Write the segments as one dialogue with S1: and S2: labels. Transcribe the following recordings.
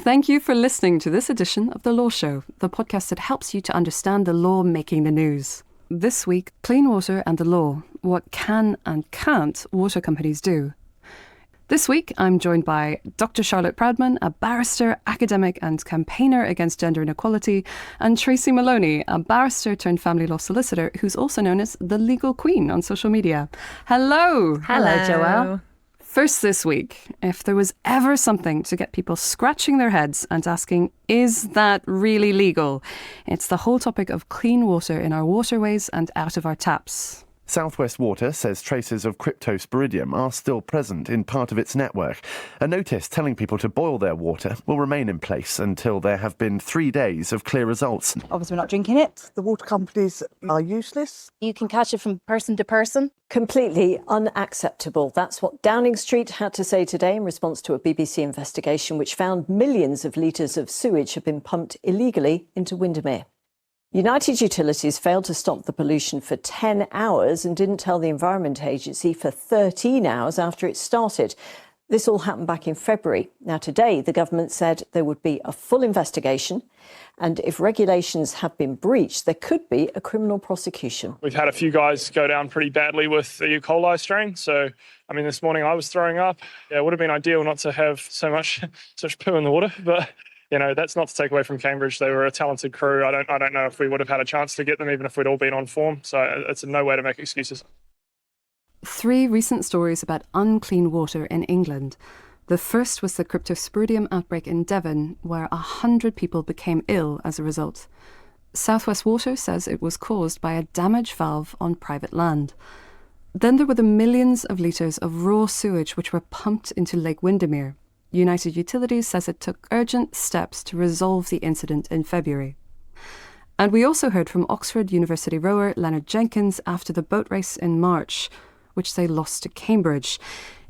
S1: Thank you for listening to this edition of The Law Show, the podcast that helps you to understand the law making the news. This week, clean water and the law. What can and can't water companies do? This week, I'm joined by Dr. Charlotte Proudman, a barrister, academic and campaigner against gender inequality, and Tracy Maloney, a barrister turned family law solicitor who's also known as the Legal Queen on social media. Hello!
S2: Hello, Joelle.
S1: First this week, if there was ever something to get people scratching their heads and asking, is that really legal? It's the whole topic of clean water in our waterways and out of our taps.
S3: South West Water says traces of cryptosporidium are still present in part of its network. A notice telling people to boil their water will remain in place until there have been 3 days of clear results.
S4: Obviously, we're not drinking it. The water companies are useless.
S2: You can catch it from person to person.
S5: Completely unacceptable. That's what Downing Street had to say today in response to a BBC investigation which found millions of litres of sewage have been pumped illegally into Windermere. United Utilities failed to stop the pollution for 10 hours and didn't tell the Environment Agency for 13 hours after it started. This all happened back in February. Now, today, the government said there would be a full investigation, and if regulations have been breached, there could be a criminal prosecution.
S6: We've had a few guys go down pretty badly with the E. coli strain. So, this morning I was throwing up. Yeah, it would have been ideal not to have so much poo in the water, but that's not to take away from Cambridge. They were a talented crew. I don't know if we would have had a chance to get them, even if we'd all been on form. So it's no way to make excuses.
S1: 3 recent stories about unclean water in England. The first was the cryptosporidium outbreak in Devon, where 100 people became ill as a result. South West Water says it was caused by a damaged valve on private land. Then there were the millions of litres of raw sewage which were pumped into Lake Windermere. United Utilities says it took urgent steps to resolve the incident in February. And we also heard from Oxford University rower Leonard Jenkins after the boat race in March, which they lost to Cambridge.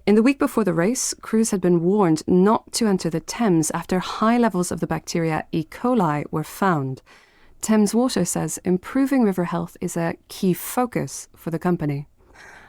S1: In the week before the race, crews had been warned not to enter the Thames after high levels of the bacteria E. coli were found. Thames Water says improving river health is a key focus for the company.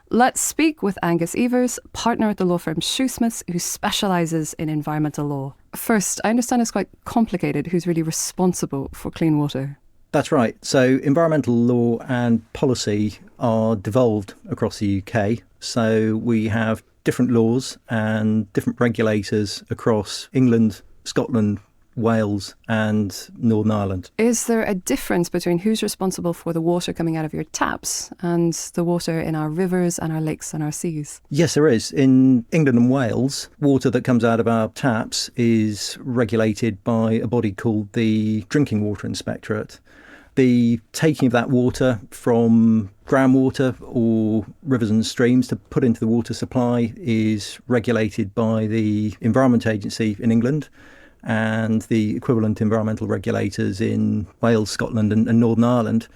S1: Let's speak with Angus Evers, partner at the law firm Shoesmiths, who specialises in environmental law. First, I understand it's quite complicated who's really responsible for clean water.
S7: That's right. So environmental law and policy are devolved across the UK. So we have different laws and different regulators across England, Scotland, Wales and Northern Ireland.
S1: Is there a difference between who's responsible for the water coming out of your taps and the water in our rivers and our lakes and our seas?
S7: Yes, there is. In England and Wales, water that comes out of our taps is regulated by a body called the Drinking Water Inspectorate. The taking of that water from groundwater or rivers and streams to put into the water supply is regulated by the Environment Agency in England and the equivalent environmental regulators in Wales, Scotland and Northern Ireland.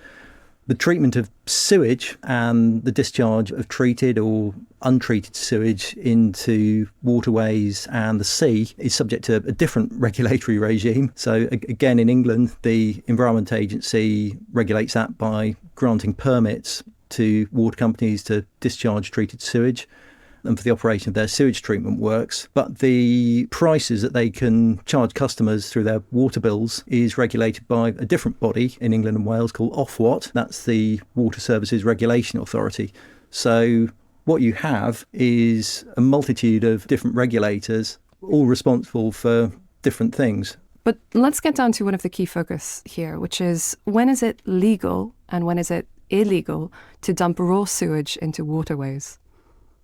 S7: The treatment of sewage and the discharge of treated or untreated sewage into waterways and the sea is subject to a different regulatory regime. So again, in England, the Environment Agency regulates that by granting permits to water companies to discharge treated sewage and for the operation of their sewage treatment works. But the prices that they can charge customers through their water bills is regulated by a different body in England and Wales called Ofwat. That's the Water Services Regulation Authority. So what you have is a multitude of different regulators, all responsible for different things.
S1: But let's get down to one of the key focus here, which is when is it legal and when is it illegal to dump raw sewage into waterways?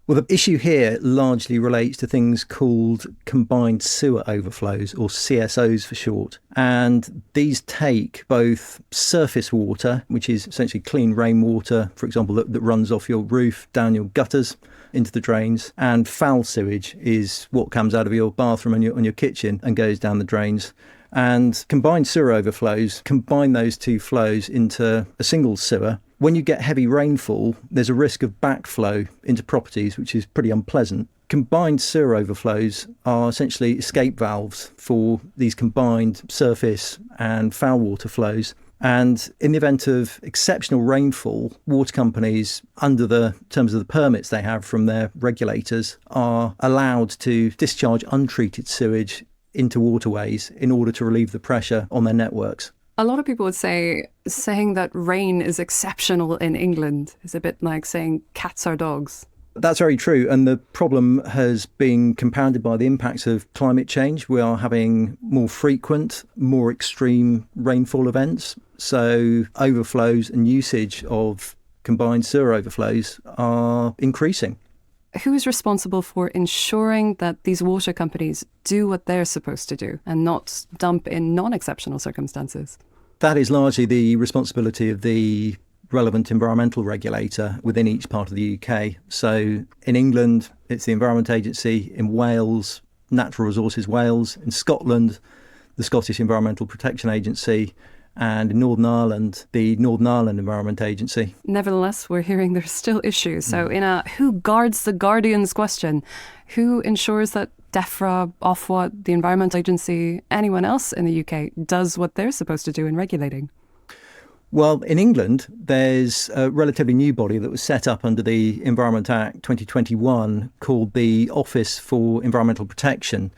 S7: Well, the issue here largely relates to things called combined sewer overflows, or CSOs for short. And these take both surface water, which is essentially clean rainwater, for example, that runs off your roof, down your gutters, into the drains, and foul sewage is what comes out of your bathroom and your kitchen and goes down the drains. And combined sewer overflows combine those two flows into a single sewer. When you get heavy rainfall, there's a risk of backflow into properties, which is pretty unpleasant. Combined sewer overflows are essentially escape valves for these combined surface and foul water flows. And in the event of exceptional rainfall, water companies, under the terms of the permits they have from their regulators, are allowed to discharge untreated sewage into waterways in order to relieve the pressure on their networks.
S1: A lot of people would say saying that rain is exceptional in England is a bit like saying cats are dogs.
S7: That's very true. And the problem has been compounded by the impacts of climate change. We are having more frequent, more extreme rainfall events. So overflows and usage of combined sewer overflows are increasing.
S1: Who is responsible for ensuring that these water companies do what they're supposed to do and not dump in non-exceptional circumstances?
S7: That is largely the responsibility of the relevant environmental regulator within each part of the UK. So in England, it's the Environment Agency. In Wales, Natural Resources Wales. In Scotland, the Scottish Environmental Protection Agency. And in Northern Ireland, the Northern Ireland Environment Agency.
S1: Nevertheless, we're hearing there's still issues. So in a who guards the guardians question, who ensures that DEFRA, Ofwat, the Environment Agency, anyone else in the UK does what they're supposed to do in regulating?
S7: Well, in England, there's a relatively new body that was set up under the Environment Act 2021 called the Office for Environmental Protection.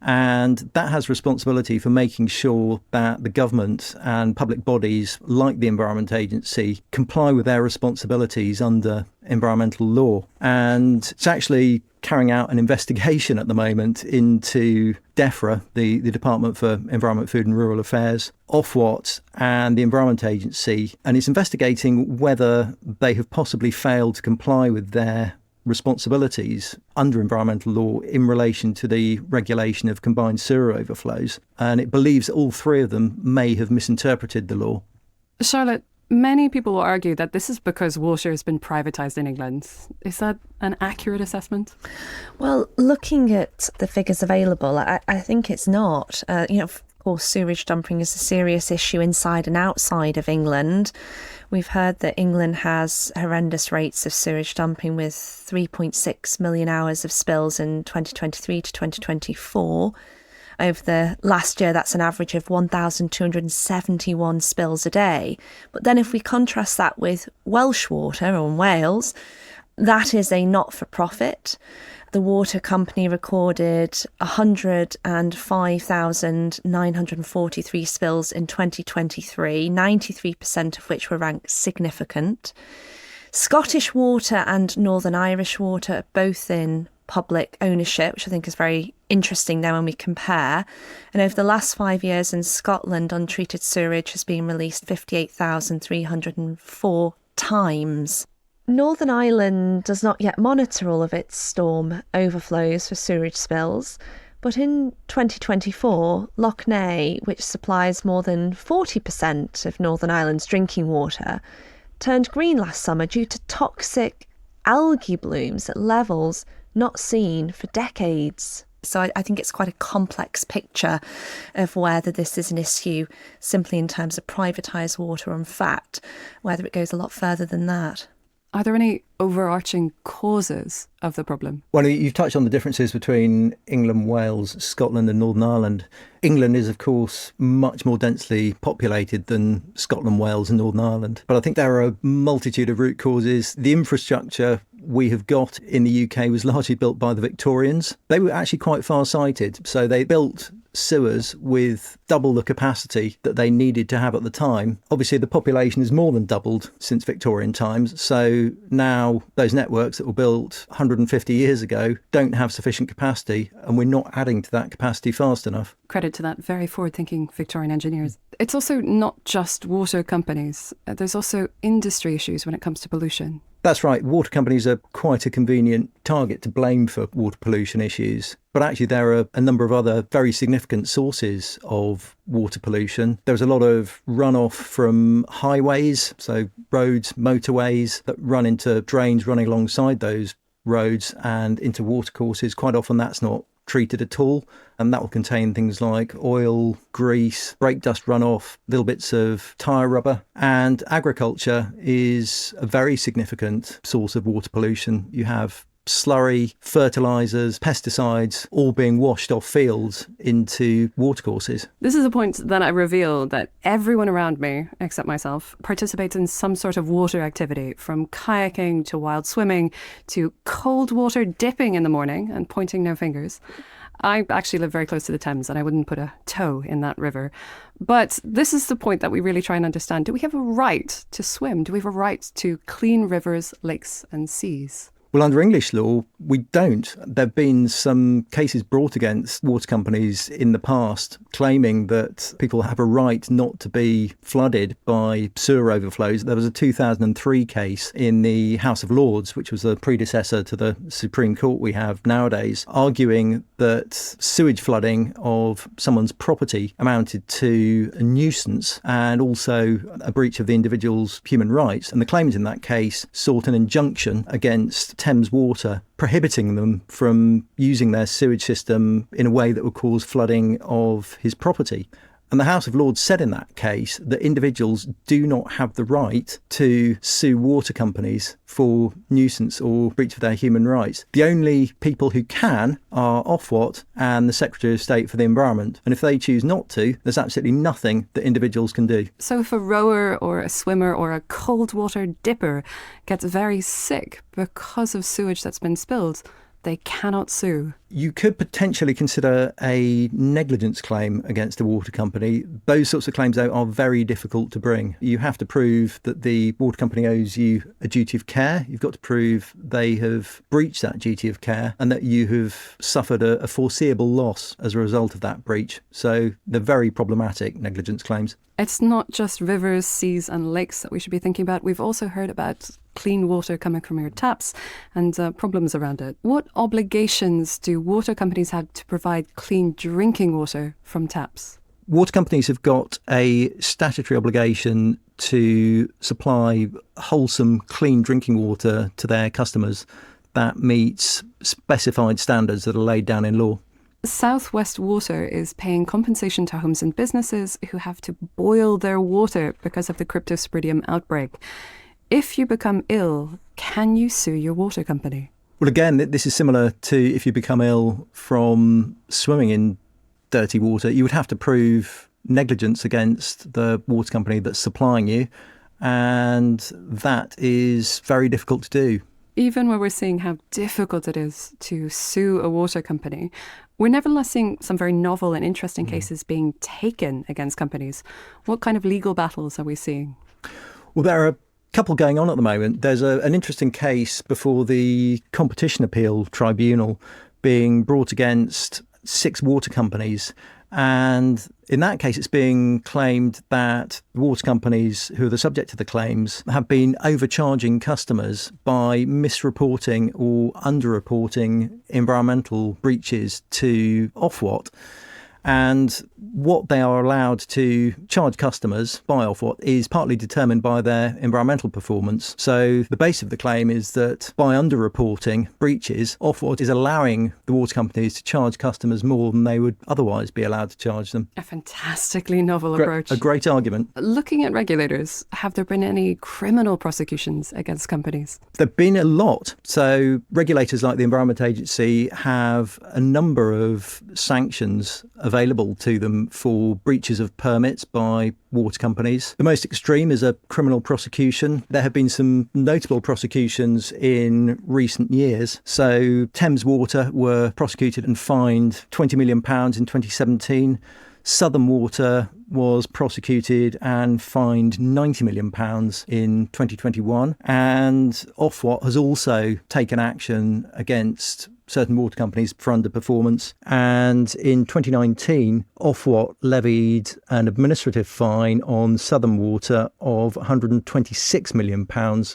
S7: And that has responsibility for making sure that the government and public bodies like the Environment Agency comply with their responsibilities under environmental law. And it's actually carrying out an investigation at the moment into DEFRA, the Department for Environment, Food and Rural Affairs, Ofwat and the Environment Agency. And it's investigating whether they have possibly failed to comply with their responsibilities under environmental law in relation to the regulation of combined sewer overflows. And it believes that all three of them may have misinterpreted the law.
S1: Charlotte, many people will argue that this is because water has been privatised in England. Is that an accurate assessment?
S2: Well, looking at the figures available, I think it's not. Of course, sewage dumping is a serious issue inside and outside of England. We've heard that England has horrendous rates of sewage dumping with 3.6 million hours of spills in 2023 to 2024. Over the last year, that's an average of 1,271 spills a day. But then if we contrast that with Welsh Water, or in Wales, that is a not-for-profit. The water company recorded 105,943 spills in 2023, 93% of which were ranked significant. Scottish Water and Northern Irish Water are both in public ownership, which I think is very interesting now when we compare. And over the last 5 years in Scotland, untreated sewage has been released 58,304 times. Northern Ireland does not yet monitor all of its storm overflows for sewage spills, but in 2024, Lough Neagh, which supplies more than 40% of Northern Ireland's drinking water, turned green last summer due to toxic algae blooms at levels not seen for decades. So I think it's quite a complex picture of whether this is an issue simply in terms of privatised water, or in fact, whether it goes a lot further than that.
S1: Are there any overarching causes of the problem?
S7: Well, you've touched on the differences between England, Wales, Scotland and Northern Ireland. England is, of course, much more densely populated than Scotland, Wales and Northern Ireland. But I think there are a multitude of root causes. The infrastructure we have got in the UK was largely built by the Victorians. They were actually quite far-sighted. So they built sewers with double the capacity that they needed to have at the time. Obviously, the population has more than doubled since Victorian times. So now those networks that were built 150 years ago don't have sufficient capacity, and we're not adding to that capacity fast enough.
S1: Credit to that very forward-thinking Victorian engineers. It's also not just water companies. There's also industry issues when it comes to pollution.
S7: That's right. Water companies are quite a convenient target to blame for water pollution issues. But actually, there are a number of other very significant sources of water pollution. There's a lot of runoff from highways, so roads, motorways that run into drains running alongside those roads and into watercourses. Quite often that's not treated at all, and that will contain things like oil, grease, brake dust runoff, little bits of tyre rubber. And agriculture is a very significant source of water pollution. You have slurry, fertilisers, pesticides, all being washed off fields into watercourses.
S1: This is a point that I reveal that everyone around me, except myself, participates in some sort of water activity, from kayaking to wild swimming to cold water dipping in the morning and pointing no fingers. I actually live very close to the Thames and I wouldn't put a toe in that river. But this is the point that we really try and understand. Do we have a right to swim? Do we have a right to clean rivers, lakes and seas?
S7: Well, under English law, we don't. There have been some cases brought against water companies in the past claiming that people have a right not to be flooded by sewer overflows. There was a 2003 case in the House of Lords, which was a predecessor to the Supreme Court we have nowadays, arguing that sewage flooding of someone's property amounted to a nuisance and also a breach of the individual's human rights. And the claimant in that case sought an injunction against Thames Water, prohibiting them from using their sewage system in a way that would cause flooding of his property. And the House of Lords said in that case that individuals do not have the right to sue water companies for nuisance or breach of their human rights. The only people who can are Ofwat and the Secretary of State for the Environment. And if they choose not to, there's absolutely nothing that individuals can do.
S1: So if a rower or a swimmer or a cold water dipper gets very sick because of sewage that's been spilled, they cannot sue.
S7: You could potentially consider a negligence claim against a water company. Those sorts of claims, though, are very difficult to bring. You have to prove that the water company owes you a duty of care. You've got to prove they have breached that duty of care and that you have suffered a foreseeable loss as a result of that breach. So they're very problematic negligence claims.
S1: It's not just rivers, seas and lakes that we should be thinking about. We've also heard about clean water coming from your taps and problems around it. What obligations do water companies have to provide clean drinking water from taps?
S7: Water companies have got a statutory obligation to supply wholesome, clean drinking water to their customers that meets specified standards that are laid down in law.
S1: South West Water is paying compensation to homes and businesses who have to boil their water because of the cryptosporidium outbreak. If you become ill, can you sue your water company?
S7: Well, again, this is similar to if you become ill from swimming in dirty water. You would have to prove negligence against the water company that's supplying you, and that is very difficult to do.
S1: Even when we're seeing how difficult it is to sue a water company, we're nevertheless seeing some very novel and interesting cases being taken against companies. What kind of legal battles are we seeing?
S7: Well, there are a couple going on at the moment. There's an interesting case before the Competition Appeal Tribunal being brought against 6 water companies. And in that case, it's being claimed that water companies who are the subject of the claims have been overcharging customers by misreporting or underreporting environmental breaches to Ofwat. And what they are allowed to charge customers by Ofwat is partly determined by their environmental performance. So the base of the claim is that by underreporting breaches, Ofwat is allowing the water companies to charge customers more than they would otherwise be allowed to charge them.
S1: A fantastically novel approach.
S7: A great argument.
S1: Looking at regulators, have there been any criminal prosecutions against companies?
S7: There have been a lot. So regulators like the Environment Agency have a number of sanctions available to them for breaches of permits by water companies. The most extreme is a criminal prosecution. There have been some notable prosecutions in recent years. So Thames Water were prosecuted and fined £20 million in 2017. Southern Water was prosecuted and fined £90 million in 2021. And Ofwat has also taken action against certain water companies for underperformance. And in 2019, Ofwat levied an administrative fine on Southern Water of £126 million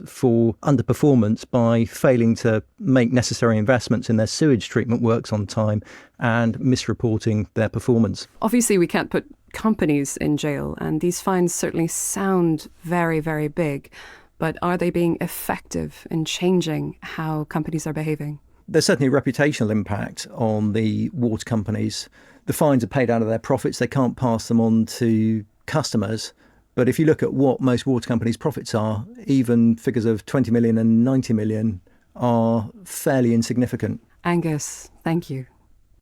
S7: for underperformance by failing to make necessary investments in their sewage treatment works on time and misreporting their performance.
S1: Obviously, we can't put companies in jail, and these fines certainly sound very, very big. But are they being effective in changing how companies are behaving?
S7: There's certainly a reputational impact on the water companies. The fines are paid out of their profits. They can't pass them on to customers. But if you look at what most water companies' profits are, even figures of 20 million and 90 million are fairly insignificant.
S1: Angus, thank you.